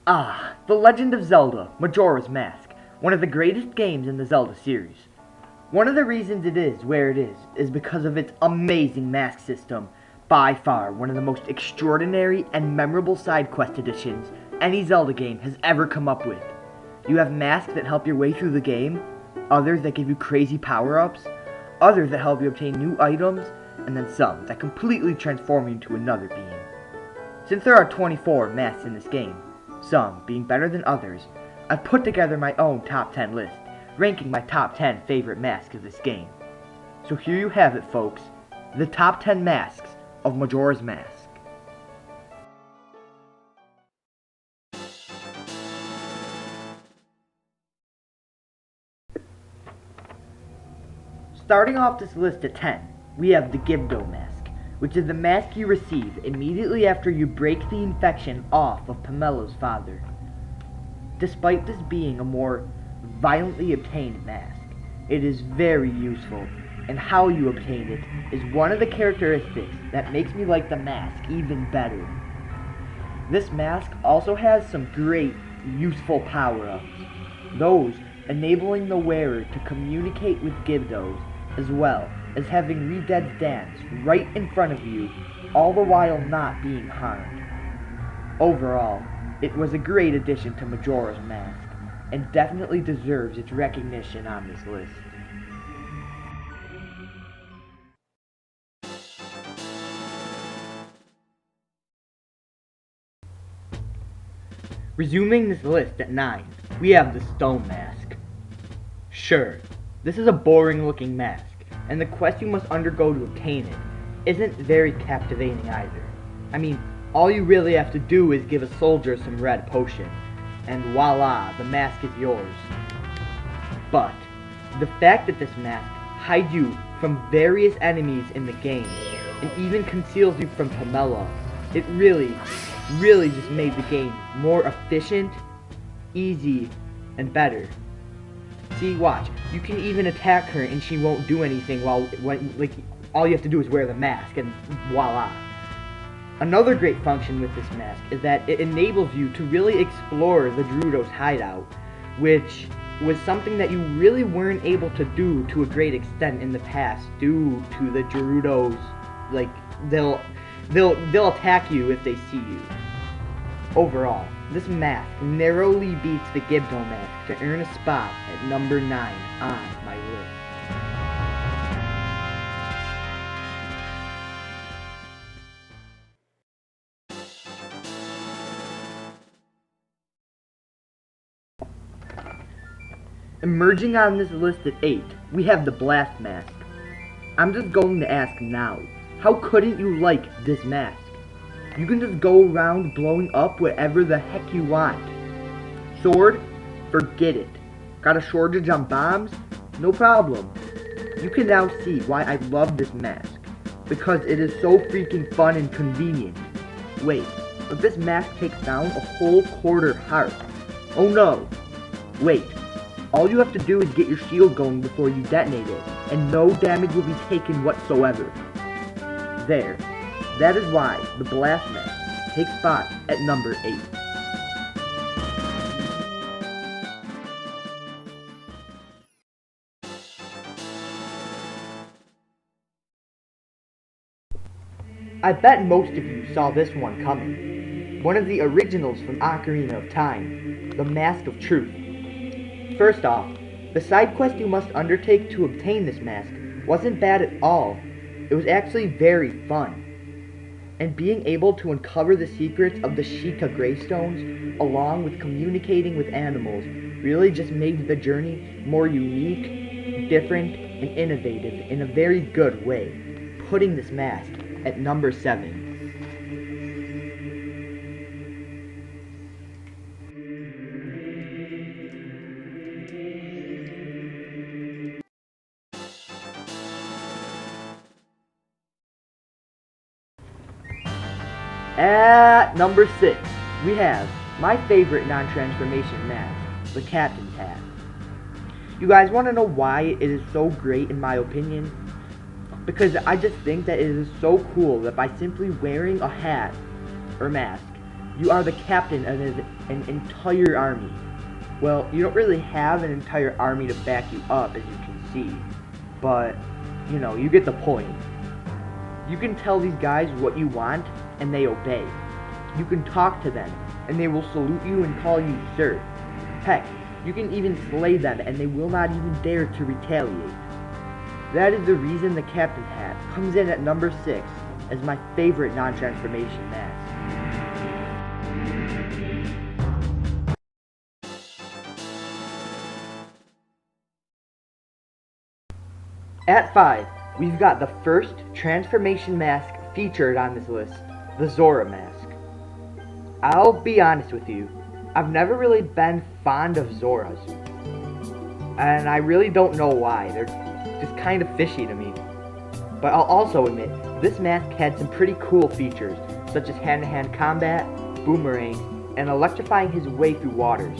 Ah, The Legend of Zelda, Majora's Mask, one of the greatest games in the Zelda series. One of the reasons it is where it is because of its amazing mask system, by far one of the most extraordinary and memorable side quest additions any Zelda game has ever come up with. You have masks that help your way through the game, others that give you crazy power-ups, others that help you obtain new items, and then some that completely transform you into another being. Since there are 24 masks in this game, some being better than others, I've put together my own top 10 list, ranking my top 10 favorite masks of this game. So here you have it, folks, the top 10 masks of Majora's Mask. Starting off this list at 10, we have the Gibdo mask, which is the mask you receive immediately after you break the infection off of Pamelo's father. Despite this being a more violently obtained mask, it is very useful, and how you obtain it is one of the characteristics that makes me like the mask even better. This mask also has some great, useful power-ups, those enabling the wearer to communicate with Gibdos, as well as having Redead's dance right in front of you, all the while not being harmed. Overall, it was a great addition to Majora's Mask, and definitely deserves its recognition on this list. Resuming this list at 9, we have the Stone Mask. Sure, this is a boring looking mask, and the quest you must undergo to obtain it isn't very captivating either. I mean, all you really have to do is give a soldier some red potion, and voila, the mask is yours. But the fact that this mask hides you from various enemies in the game, and even conceals you from Pamela, it really just made the game more efficient, easy, and better. See, watch, you can even attack her and she won't do anything like, all you have to do is wear the mask, and voila. Another great function with this mask is that it enables you to really explore the Gerudo's hideout, which was something that you really weren't able to do to a great extent in the past due to the Gerudos, like, they'll attack you if they see you. Overall, this mask narrowly beats the Gibdo mask to earn a spot at number 9 on my list. Emerging on this list at 8, we have the Blast Mask. I'm just going to ask now, how couldn't you like this mask? You can just go around blowing up whatever the heck you want. Sword? Forget it. Got a shortage on bombs? No problem. You can now see why I love this mask. Because it is so freaking fun and convenient. Wait, but this mask takes down a whole quarter heart. Oh no. Wait, all you have to do is get your shield going before you detonate it, and no damage will be taken whatsoever. There. That is why the Blast Mask takes spot at number 8. I bet most of you saw this one coming. One of the originals from Ocarina of Time, the Mask of Truth. First off, the side quest you must undertake to obtain this mask wasn't bad at all. It was actually very fun. And being able to uncover the secrets of the Sheikah Gravestones, along with communicating with animals, really just made the journey more unique, different, and innovative in a very good way, putting this mask at number 7. At number 6, we have my favorite non-transformation mask, the Captain's Hat. You guys want to know why it is so great in my opinion? Because I just think that it is so cool that by simply wearing a hat or mask, You are the captain of an entire army. Well, you don't really have an entire army to back you up, as you can see, but, you know, you get the point. You can tell these guys what you want, and they obey. You can talk to them, and they will salute you and call you sir. Heck, you can even slay them, and they will not even dare to retaliate. That is the reason the captain hat comes in at number 6 as my favorite non-transformation mask. At 5, we've got the first transformation mask featured on this list, the Zora mask. I'll be honest with you, I've never really been fond of Zoras, and I really don't know why. They're just kind of fishy to me. But I'll also admit, this mask had some pretty cool features, such as hand-to-hand combat, boomerangs, and electrifying his way through waters.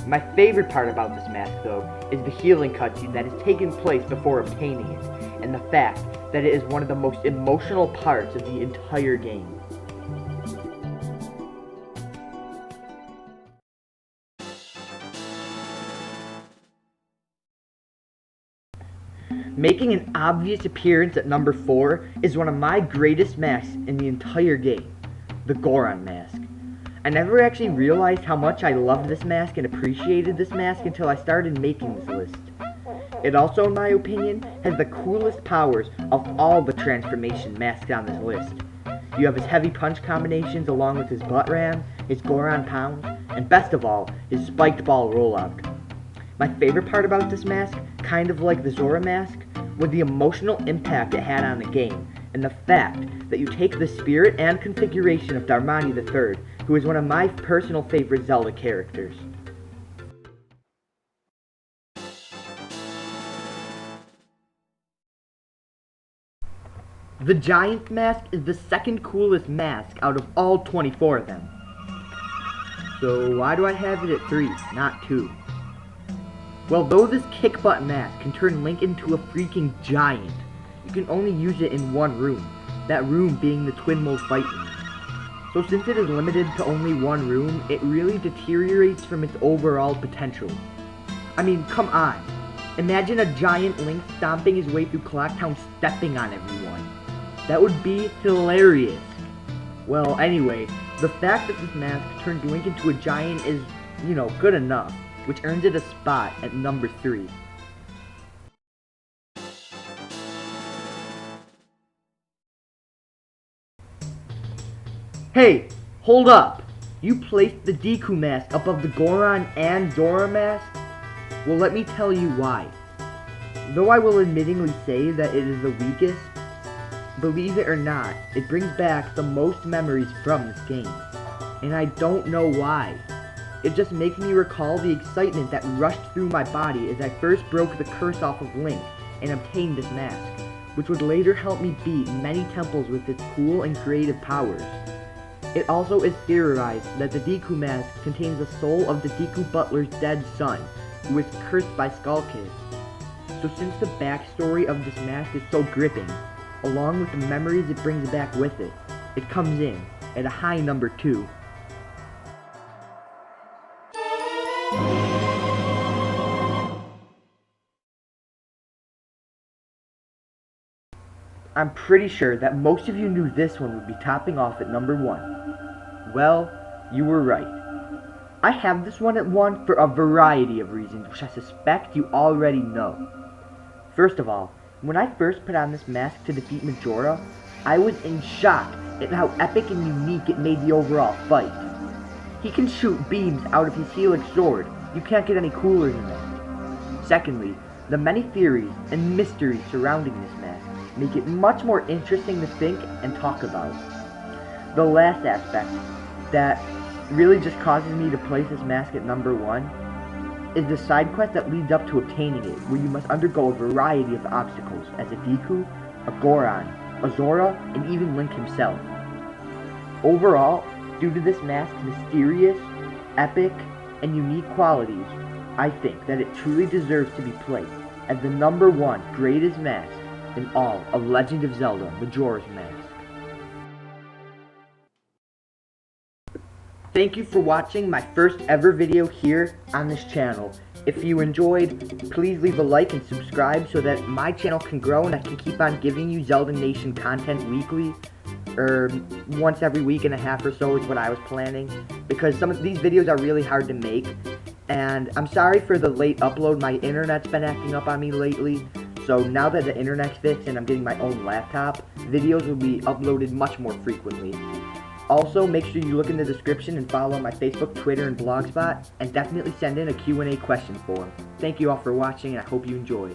My favorite part about this mask, though, is the healing cutscene that has taken place before obtaining it, and the fact that it is one of the most emotional parts of the entire game. Making an obvious appearance at number 4 is one of my greatest masks in the entire game, the Goron mask. I never actually realized how much I loved this mask and appreciated this mask until I started making this list. It also, in my opinion, has the coolest powers of all the transformation masks on this list. You have his heavy punch combinations along with his butt ram, his Goron pound, and best of all, his spiked ball rollout. My favorite part about this mask, kind of like the Zora mask, was the emotional impact it had on the game, and the fact that you take the spirit and configuration of Darmani III, who is one of my personal favorite Zelda characters. The Giant mask is the second coolest mask out of all 24 of them. So why do I have it at 3, not 2? Well, though this kick-butt mask can turn Link into a freaking giant, you can only use it in one room, that room being the Twin Mode fight room. So since it is limited to only one room, it really deteriorates from its overall potential. I mean, come on. Imagine a giant Link stomping his way through Clocktown stepping on everyone. That would be hilarious. Well, anyway, the fact that this mask turns Link into a giant is, you know, good enough, which earns it a spot at number 3. Hey, hold up! You placed the Deku mask above the Goron and Zora mask? Well, let me tell you why. Though I will admittingly say that it is the weakest, believe it or not, it brings back the most memories from this game. And I don't know why. It just makes me recall the excitement that rushed through my body as I first broke the curse off of Link and obtained this mask, which would later help me beat many temples with its cool and creative powers. It also is theorized that the Deku mask contains the soul of the Deku Butler's dead son, who was cursed by Skull Kid. So since the backstory of this mask is so gripping, along with the memories it brings back with it, it comes in at a high number 2. I'm pretty sure that most of you knew this one would be topping off at number 1. Well, you were right. I have this one at 1 for a variety of reasons, which I suspect you already know. First of all, when I first put on this mask to defeat Majora, I was in shock at how epic and unique it made the overall fight. He can shoot beams out of his Helix sword. You can't get any cooler than that. Secondly, the many theories and mysteries surrounding this mask make it much more interesting to think and talk about. The last aspect that really just causes me to place this mask at number 1 is the side quest that leads up to obtaining it, where you must undergo a variety of obstacles as a Deku, a Goron, a Zora, and even Link himself. Overall, due to this mask's mysterious, epic, and unique qualities, I think that it truly deserves to be placed as the number 1 greatest mask in all of Legend of Zelda Majora's Mask. Thank you for watching my first ever video here on this channel. If you enjoyed, please leave a like and subscribe so that my channel can grow and I can keep on giving you ZeldaNation content weekly, or once every week and a half or so is what I was planning, because some of these videos are really hard to make. And I'm sorry for the late upload. My internet's been acting up on me lately. So now that the internet's fixed and I'm getting my own laptop, videos will be uploaded much more frequently. Also, make sure you look in the description and follow my Facebook, Twitter, and Blogspot, and definitely send in a Q&A question form. Thank you all for watching, and I hope you enjoyed.